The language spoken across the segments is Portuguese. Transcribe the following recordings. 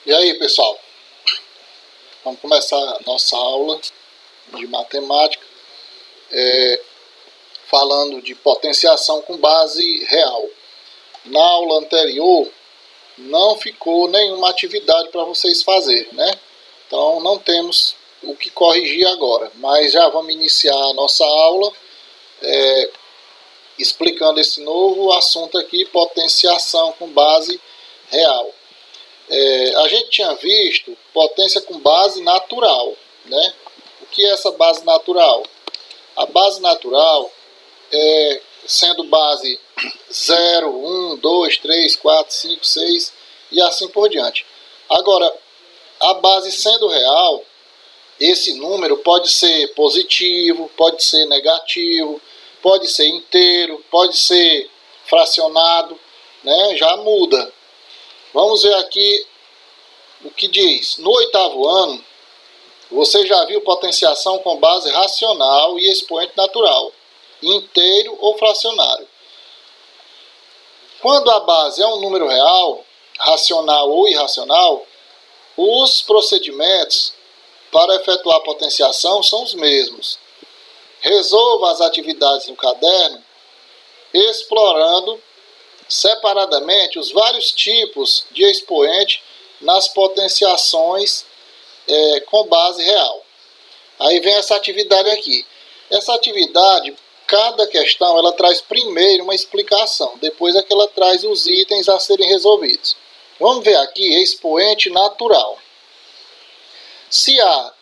E aí, pessoal, vamos começar a nossa aula de matemática falando de potenciação com base real. Na aula anterior não ficou nenhuma atividade para vocês fazerem, né? Então não temos o que corrigir agora, mas já vamos iniciar a nossa aula explicando esse novo assunto aqui, potenciação com base real. A gente tinha visto potência com base natural, né? O que é essa base natural? A base natural sendo base 0, 1, 2, 3, 4, 5, 6 e assim por diante. Agora, a base sendo real, esse número pode ser positivo, pode ser negativo, pode ser inteiro, pode ser fracionado, né? Já muda. Vamos ver aqui o que diz. No 8º ano, você já viu potenciação com base racional e expoente natural, inteiro ou fracionário. Quando a base é um número real, racional ou irracional, os procedimentos para efetuar a potenciação são os mesmos. Resolva as atividades no caderno explorando separadamente os vários tipos de expoente nas potenciações com base real. Aí vem essa atividade aqui. Essa atividade, cada questão, ela traz primeiro uma explicação, depois é que ela traz os itens a serem resolvidos. Vamos ver aqui, expoente natural. Se A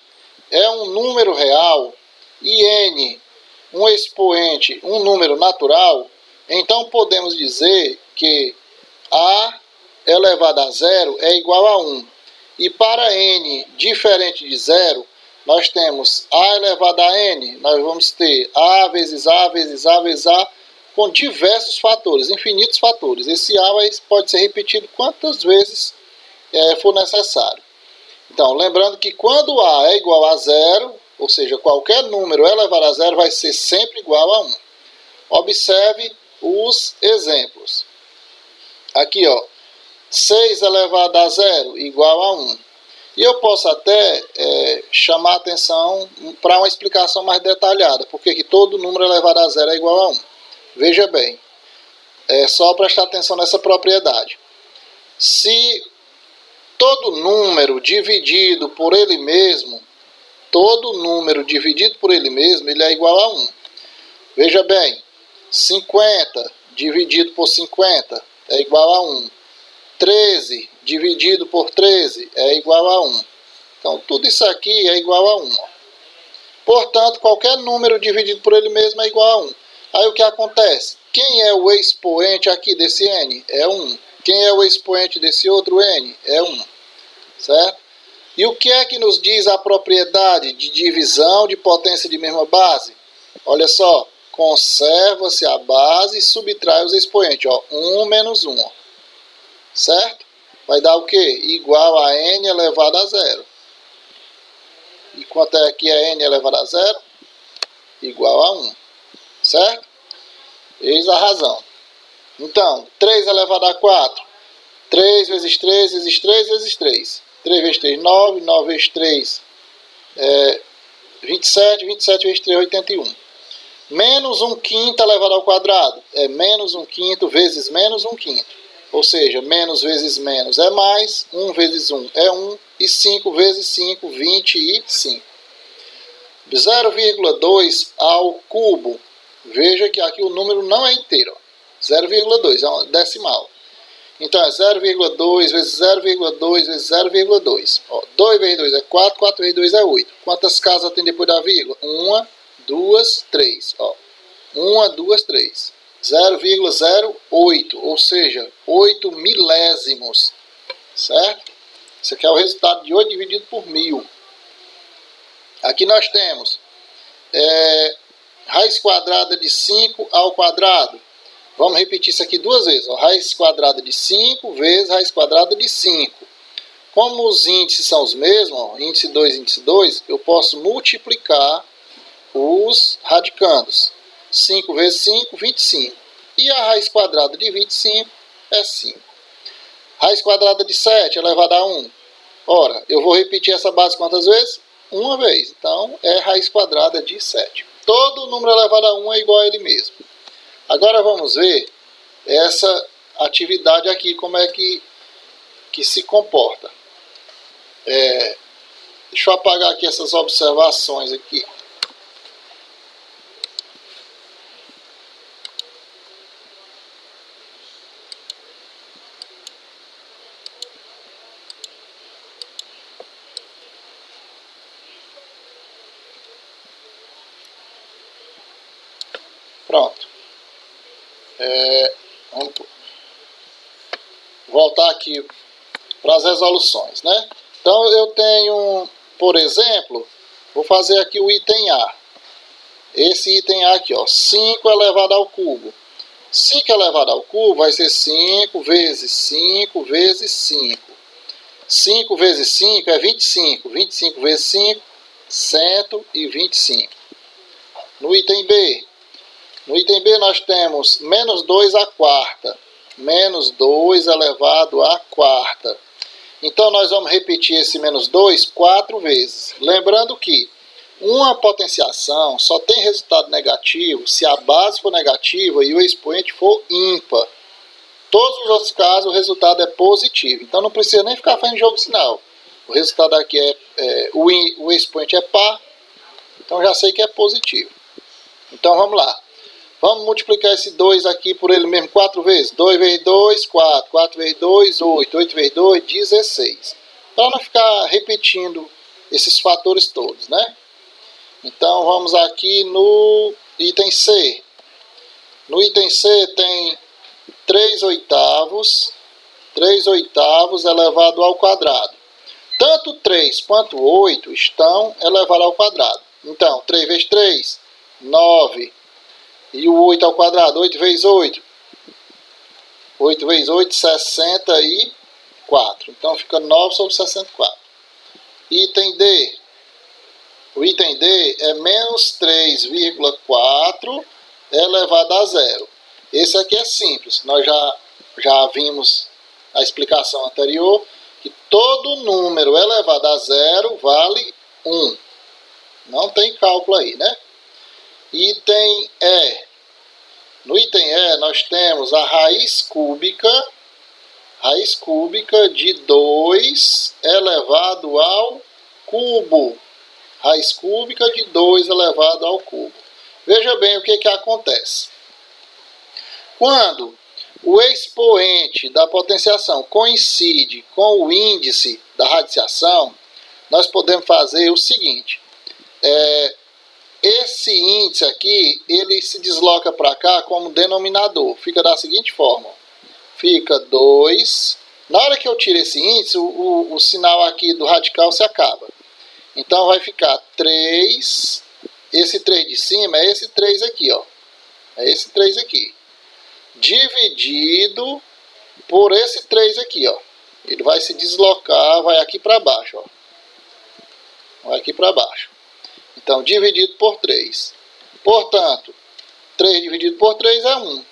é um número real e N um expoente, um número natural, então podemos dizer que A elevado a zero é igual a 1. E para N diferente de zero, nós temos A elevado a N, nós vamos ter A vezes A vezes A vezes A, com diversos fatores, infinitos fatores. Esse A pode ser repetido quantas vezes for necessário. Então, lembrando que quando A é igual a zero, ou seja, qualquer número elevado a zero vai ser sempre igual a 1. Observe os exemplos. Aqui, ó, 6 elevado a zero igual a 1. E eu posso até chamar a atenção para uma explicação mais detalhada, porque que todo número elevado a zero é igual a 1. Veja bem, é só prestar atenção nessa propriedade. Se todo número dividido por ele mesmo, ele é igual a 1. Veja bem, 50 dividido por 50 é igual a 1. 13 dividido por 13 é igual a 1. Então, tudo isso aqui é igual a 1. Portanto, qualquer número dividido por ele mesmo é igual a 1. Aí o que acontece? Quem é o expoente aqui desse n? É 1. Quem é o expoente desse outro n? É 1. Certo? E o que é que nos diz a propriedade de divisão de potência de mesma base? Olha só, conserva-se a base e subtrai os expoentes. Ó, 1 menos 1. Ó. Certo? Vai dar o quê? Igual a n elevado a zero. E quanto é que é n elevado a zero? Igual a 1. Certo? Eis a razão. Então, 3 elevado a 4. 3 vezes 3 vezes 3 vezes 3. 3 vezes 3, 9. 9 vezes 3, 27. 27 vezes 3, 81. Menos 1/5 elevado ao quadrado. É menos 1/5 vezes menos 1/5. Ou seja, menos vezes menos é mais, 1 vezes 1 é 1, e 5 vezes 5, 25. 0,2 ao cubo. Veja que aqui o número não é inteiro. 0,2 é um decimal. Então é 0,2 vezes 0,2 vezes 0,2. 2 vezes 2 é 4, 4 vezes 2 é 8. Quantas casas tem depois da vírgula? 1, 2, 3. 1, 2, 3. 0,08, ou seja, 8 milésimos. Certo? Isso aqui é o resultado de 8 dividido por 1000. Aqui nós temos raiz quadrada de 5 ao quadrado. Vamos repetir isso aqui duas vezes. Ó. Raiz quadrada de 5 vezes raiz quadrada de 5. Como os índices são os mesmos, ó, índice 2 e índice 2, eu posso multiplicar os radicandos. 5 vezes 5, 25. E a raiz quadrada de 25 é 5. Raiz quadrada de 7 elevado a 1. Ora, eu vou repetir essa base quantas vezes? Uma vez. Então, é raiz quadrada de 7. Todo número elevado a 1 é igual a ele mesmo. Agora vamos ver essa atividade aqui, como é que se comporta. Deixa eu apagar aqui essas observações aqui. Pronto. Vamos voltar aqui para as resoluções, né? Então eu tenho, por exemplo, vou fazer aqui o item A. Esse item A aqui, ó, 5 elevado ao cubo. 5 elevado ao cubo vai ser 5 vezes 5 vezes 5. 5 vezes 5 é 25. 25 vezes 5, 125. No item B, nós temos menos 2 à quarta. Menos 2 elevado à quarta. Então, nós vamos repetir esse menos 2 4 vezes. Lembrando que uma potenciação só tem resultado negativo se a base for negativa e o expoente for ímpar. Todos os outros casos, o resultado é positivo. Então, não precisa nem ficar fazendo jogo de sinal. O resultado aqui o expoente é par. Então, já sei que é positivo. Então, vamos lá. Vamos multiplicar esse 2 aqui por ele mesmo 4 vezes. 2 vezes 2, 4. 4 vezes 2, 8. 8 vezes 2, 16. Para não ficar repetindo esses fatores todos, né? Então, vamos aqui no item C. No item C tem 3 oitavos. 3 oitavos elevado ao quadrado. Tanto 3 quanto 8 estão elevados ao quadrado. Então, 3 vezes 3, 9. E o 8 ao quadrado, 8 vezes 8. 8 vezes 8, 64. Então fica 9 sobre 64. Item D. O item D é menos 3,4 elevado a zero. Esse aqui é simples. Nós já vimos a explicação anterior que todo número elevado a zero vale 1. Não tem cálculo aí, né? Item E. No item E nós temos a raiz cúbica de 2 elevado ao cubo. Raiz cúbica de 2 elevado ao cubo. Veja bem o que acontece. Quando o expoente da potenciação coincide com o índice da radiciação, nós podemos fazer o seguinte. Esse índice aqui, ele se desloca para cá como denominador. Fica da seguinte forma. Fica 2. Na hora que eu tiro esse índice, o sinal aqui do radical se acaba. Então vai ficar 3. Esse 3 de cima é esse 3 aqui, ó. É esse 3 aqui. Dividido por esse 3 aqui, ó. Ele vai se deslocar, vai aqui para baixo, ó. Vai aqui para baixo. Então, dividido por 3. Portanto, 3 dividido por 3 é 1.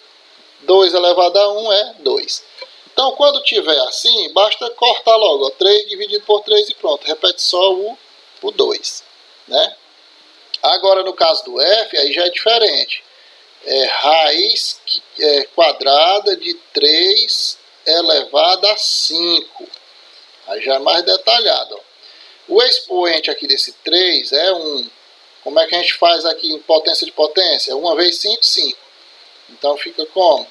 2 elevado a 1 é 2. Então, quando tiver assim, basta cortar logo. Ó, 3 dividido por 3 e pronto. Repete só o 2. Né? Agora, no caso do F, aí já é diferente. É raiz quadrada de 3 elevado a 5. Aí já é mais detalhado. Ó. O expoente aqui desse 3 é 1. Como é que a gente faz aqui em potência de potência? 1 vezes 5, 5. Então fica como?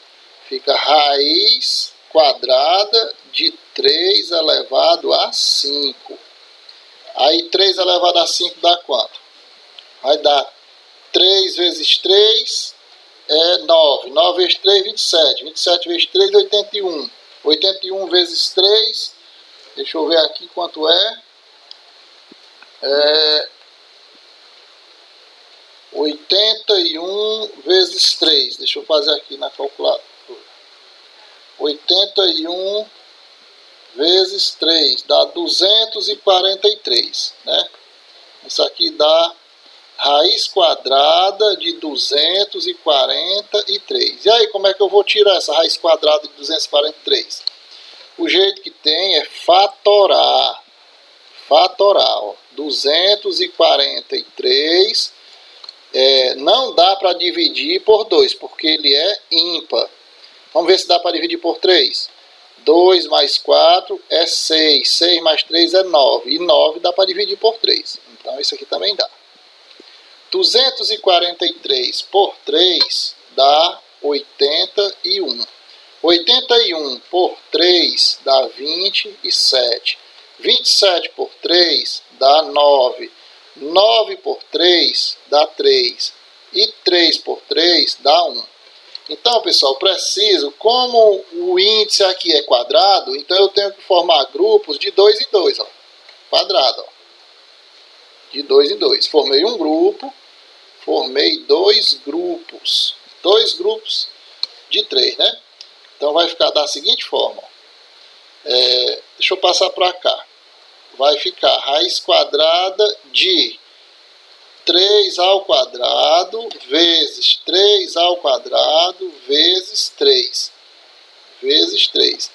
Fica raiz quadrada de 3 elevado a 5. Aí 3 elevado a 5 dá quanto? Vai dar 3 vezes 3 é 9. 9 vezes 3, 27. 27 vezes 3, 81. 81 vezes 3, deixa eu ver aqui quanto é. 81 vezes 3. Deixa eu fazer aqui na calculadora. 81 vezes 3 dá 243, né? Isso aqui dá raiz quadrada de 243. E aí, como é que eu vou tirar essa raiz quadrada de 243? O jeito que tem é fatorar. Fatorar, ó. 243 não dá para dividir por 2, porque ele é ímpar. Vamos ver se dá para dividir por 3. 2 mais 4 é 6. 6 mais 3 é 9. E 9 dá para dividir por 3. Então, isso aqui também dá. 243 por 3 dá 81. 81 por 3 dá 27. 27 por 3 dá 9. 9 por 3 dá 3. E 3 por 3 dá 1. Então, pessoal, preciso, como o índice aqui é quadrado, então eu tenho que formar grupos de 2 em 2, ó. Quadrado, ó. De 2 em 2. Formei um grupo, formei dois grupos. Dois grupos de 3, né? Então vai ficar da seguinte forma. Deixa eu passar para cá. Vai ficar raiz quadrada de 3 ao quadrado vezes 3 ao quadrado vezes 3. Vezes 3.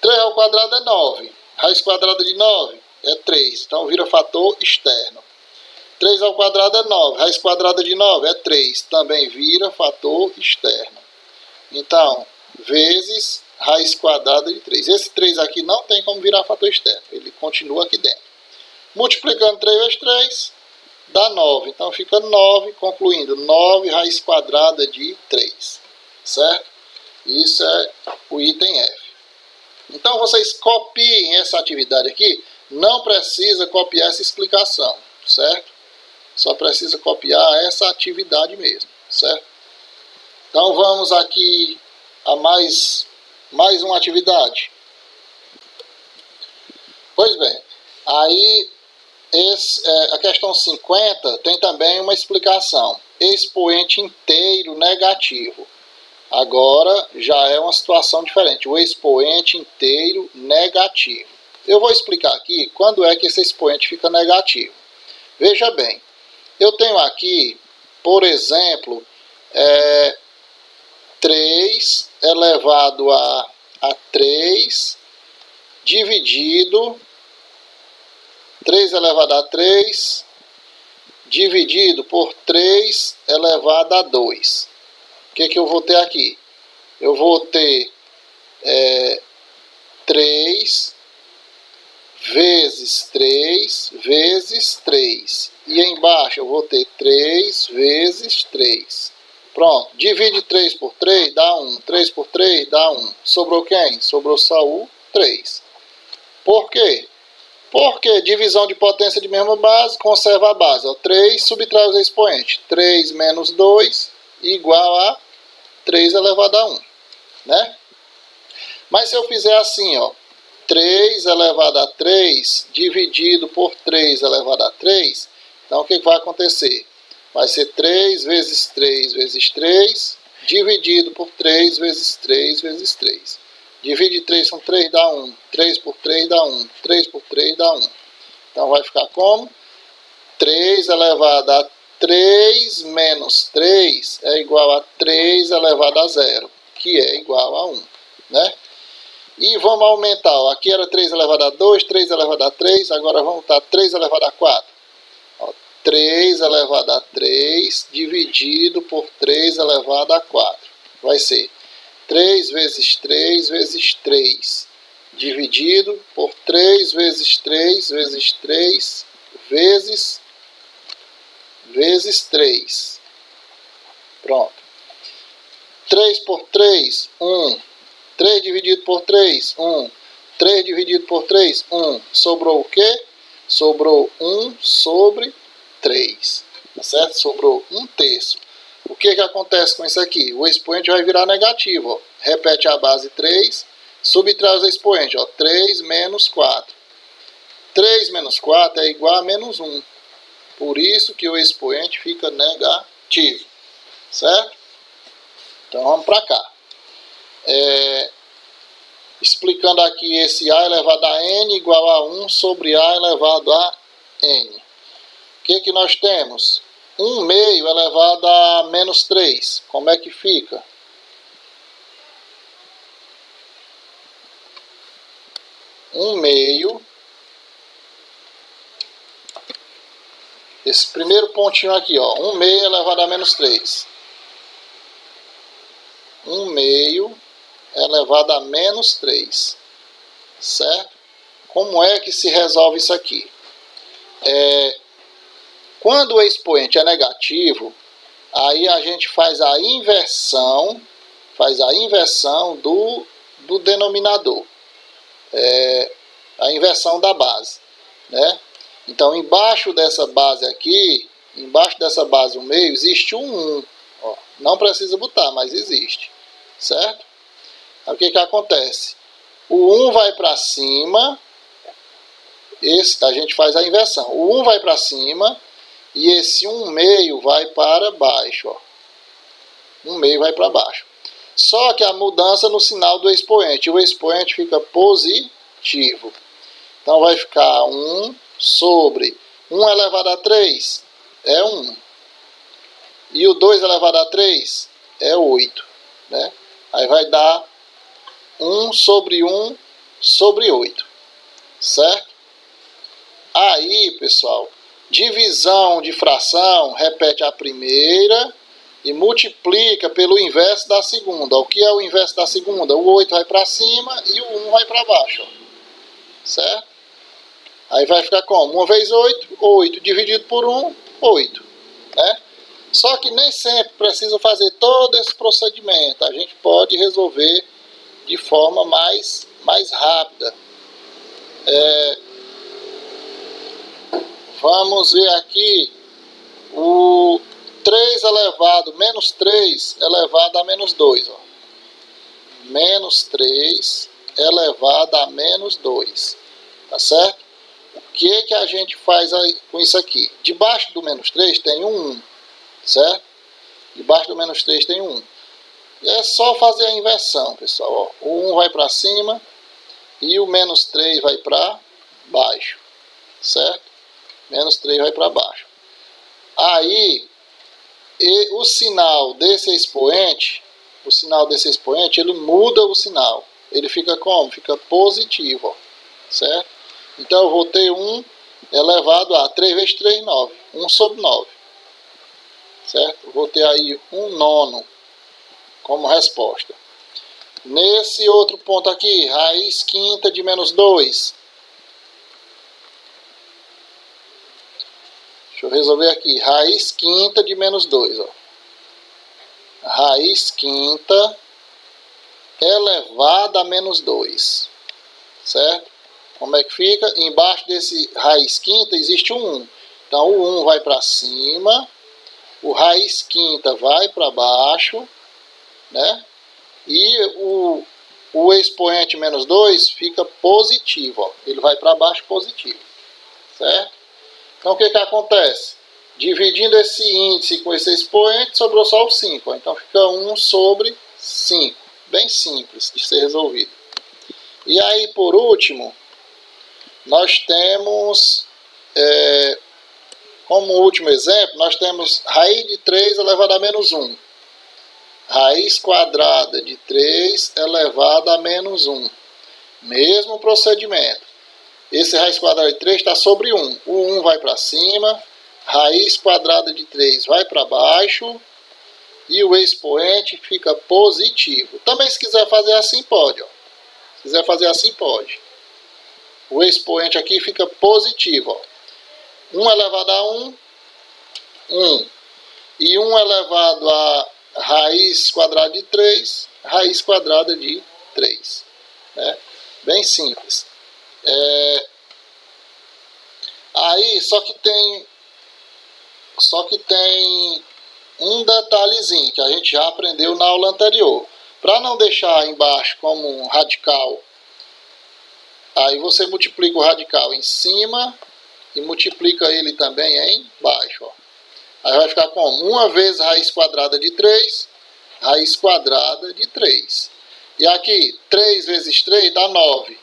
3 ao quadrado é 9. Raiz quadrada de 9 é 3. Então vira fator externo. 3 ao quadrado é 9. Raiz quadrada de 9 é 3. Também vira fator externo. Então, vezes raiz quadrada de 3. Esse 3 aqui não tem como virar fator externo. Ele continua aqui dentro. Multiplicando 3 vezes 3, dá 9. Então, fica 9, concluindo, 9 raiz quadrada de 3. Certo? Isso é o item F. Então, vocês copiem essa atividade aqui. Não precisa copiar essa explicação. Certo? Só precisa copiar essa atividade mesmo. Certo? Então, vamos aqui a mais uma atividade. Pois bem, aí a questão 50 tem também uma explicação. Expoente inteiro negativo. Agora já é uma situação diferente. O expoente inteiro negativo. Eu vou explicar aqui quando é que esse expoente fica negativo. Veja bem, eu tenho aqui, por exemplo, 3 elevado a 3 dividido 3 elevado a 3 dividido por 3 elevado a 2. O que eu vou ter aqui? Eu vou ter 3 vezes 3 vezes 3. E embaixo eu vou ter 3 vezes 3. Pronto. Divide 3 por 3 dá 1. 3 por 3 dá 1. Sobrou quem? Sobrou só o 3. Por quê? Porque divisão de potência de mesma base conserva a base. Ó, 3 subtrai os expoentes. 3 menos 2 igual a 3 elevado a 1. Né? Mas se eu fizer assim, ó, 3 elevado a 3 dividido por 3 elevado a 3, então o que vai acontecer? Vai ser 3 vezes 3 vezes 3 dividido por 3 vezes 3 vezes 3. Divide 3 com 3 dá 1. 3 por 3 dá 1. 3 por 3 dá 1. Então vai ficar como? 3 elevado a 3 menos 3 é igual a 3 elevado a 0, que é igual a 1. Né? E vamos aumentar. Ó, aqui era 3 elevado a 2, 3 elevado a 3, agora vamos botar 3 elevado a 4. Ó, 3 elevado a 3 dividido por 3 elevado a 4. Vai ser 3 vezes 3 vezes 3 dividido por 3 vezes 3 vezes 3 vezes 3. Pronto. 3 por 3, 1. 3 dividido por 3, 1. 3 dividido por 3, 1. Sobrou o quê? Sobrou 1 sobre 3. Tá certo? Sobrou 1/3. O que acontece com isso aqui? O expoente vai virar negativo. Ó. Repete a base 3, subtrai os expoentes. Ó. 3 menos 4. 3 menos 4 é igual a menos 1. Por isso que o expoente fica negativo. Certo? Então vamos para cá. Explicando aqui esse A elevado a N igual a 1 sobre A elevado a N. O que nós temos? 1 meio elevado a menos 3. Como é que fica? 1 meio. Esse primeiro pontinho aqui, ó, 1 meio elevado a menos 3. 1 meio elevado a menos 3. Certo? Como é que se resolve isso aqui? Quando o expoente é negativo, aí a gente faz a inversão do denominador. A inversão da base, né? Então, embaixo dessa base aqui, embaixo dessa base 1 meio, existe um 1. Ó, não precisa botar, mas existe. Certo? Aí, o que acontece? O 1 vai para cima, a gente faz a inversão. O 1 vai para cima e esse 1 meio vai para baixo. Ó. 1 meio vai para baixo. Só que a mudança no sinal do expoente. O expoente fica positivo. Então, vai ficar 1 sobre 1 elevado a 3 é 1. E o 2 elevado a 3 é 8. Né? Aí vai dar 1 sobre 1 sobre 8. Certo? Aí, pessoal, divisão de fração, repete a primeira e multiplica pelo inverso da segunda. O que é o inverso da segunda? O 8 vai para cima e o 1 vai para baixo. Certo? Aí vai ficar como? 1 vezes 8, 8 dividido por 1, 8. Né? Só que nem sempre precisa fazer todo esse procedimento. A gente pode resolver de forma mais rápida. Vamos ver aqui o 3 elevado, menos 3 elevado a menos 2. Ó. Menos 3 elevado a menos 2. Tá certo? O que a gente faz aí com isso aqui? Debaixo do menos 3 tem um 1. Certo? Debaixo do menos 3 tem um 1. É só fazer a inversão, pessoal. Ó. O 1 vai para cima e o menos 3 vai para baixo. Certo? Menos 3 vai para baixo. Aí, o sinal desse expoente, ele muda o sinal. Ele fica como? Fica positivo. Ó. Certo? Então, eu vou ter 1 elevado a 3 vezes 3, 9. 1 sobre 9. Certo? Eu vou ter aí 1 nono como resposta. Nesse outro ponto aqui, raiz quinta de menos 2. Deixa eu resolver aqui. Raiz quinta de menos 2. Ó. Raiz quinta elevada a menos 2. Certo? Como é que fica? Embaixo desse raiz quinta existe um 1. Então, o 1 vai para cima. O raiz quinta vai para baixo. Né? E o expoente menos 2 fica positivo. Ó. Ele vai para baixo positivo. Certo? Então, o que acontece? Dividindo esse índice com esse expoente, sobrou só o 5. Ó. Então, fica 1 sobre 5. Bem simples de ser resolvido. E aí, por último, nós temos, como último exemplo, nós temos raiz de 3 elevado a menos 1. Raiz quadrada de 3 elevado a menos 1. Mesmo procedimento. Esse raiz quadrada de 3 está sobre 1. O 1 vai para cima, raiz quadrada de 3 vai para baixo e o expoente fica positivo. Também, se quiser fazer assim, pode. Ó. Se quiser fazer assim, pode. O expoente aqui fica positivo. Ó. 1 elevado a 1, 1. E 1 elevado a raiz quadrada de 3, raiz quadrada de 3. Né? Bem simples. Aí, só que tem um detalhezinho que a gente já aprendeu na aula anterior. Para não deixar embaixo como um radical, aí você multiplica o radical em cima e multiplica ele também embaixo. Ó. Aí vai ficar como? 1 vezes raiz quadrada de 3, raiz quadrada de 3. E aqui, 3 vezes 3 dá 9.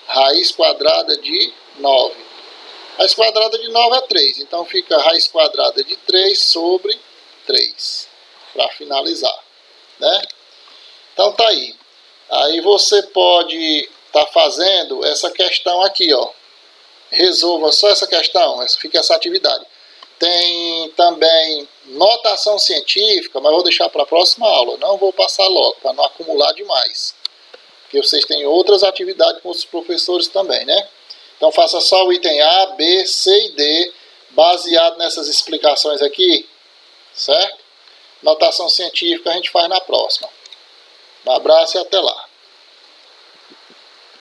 Raiz quadrada de 9. Raiz quadrada de 9 é 3. Então, fica raiz quadrada de 3 sobre 3. Para finalizar. Né? Então, tá aí. Aí você pode está fazendo essa questão aqui, ó. Resolva só essa questão, fica essa atividade. Tem também notação científica, mas vou deixar para a próxima aula. Não vou passar logo, para não acumular demais. Porque vocês têm outras atividades com os professores também, né? Então faça só o item A, B, C e D, baseado nessas explicações aqui, certo? Notação científica a gente faz na próxima. Um abraço e até lá.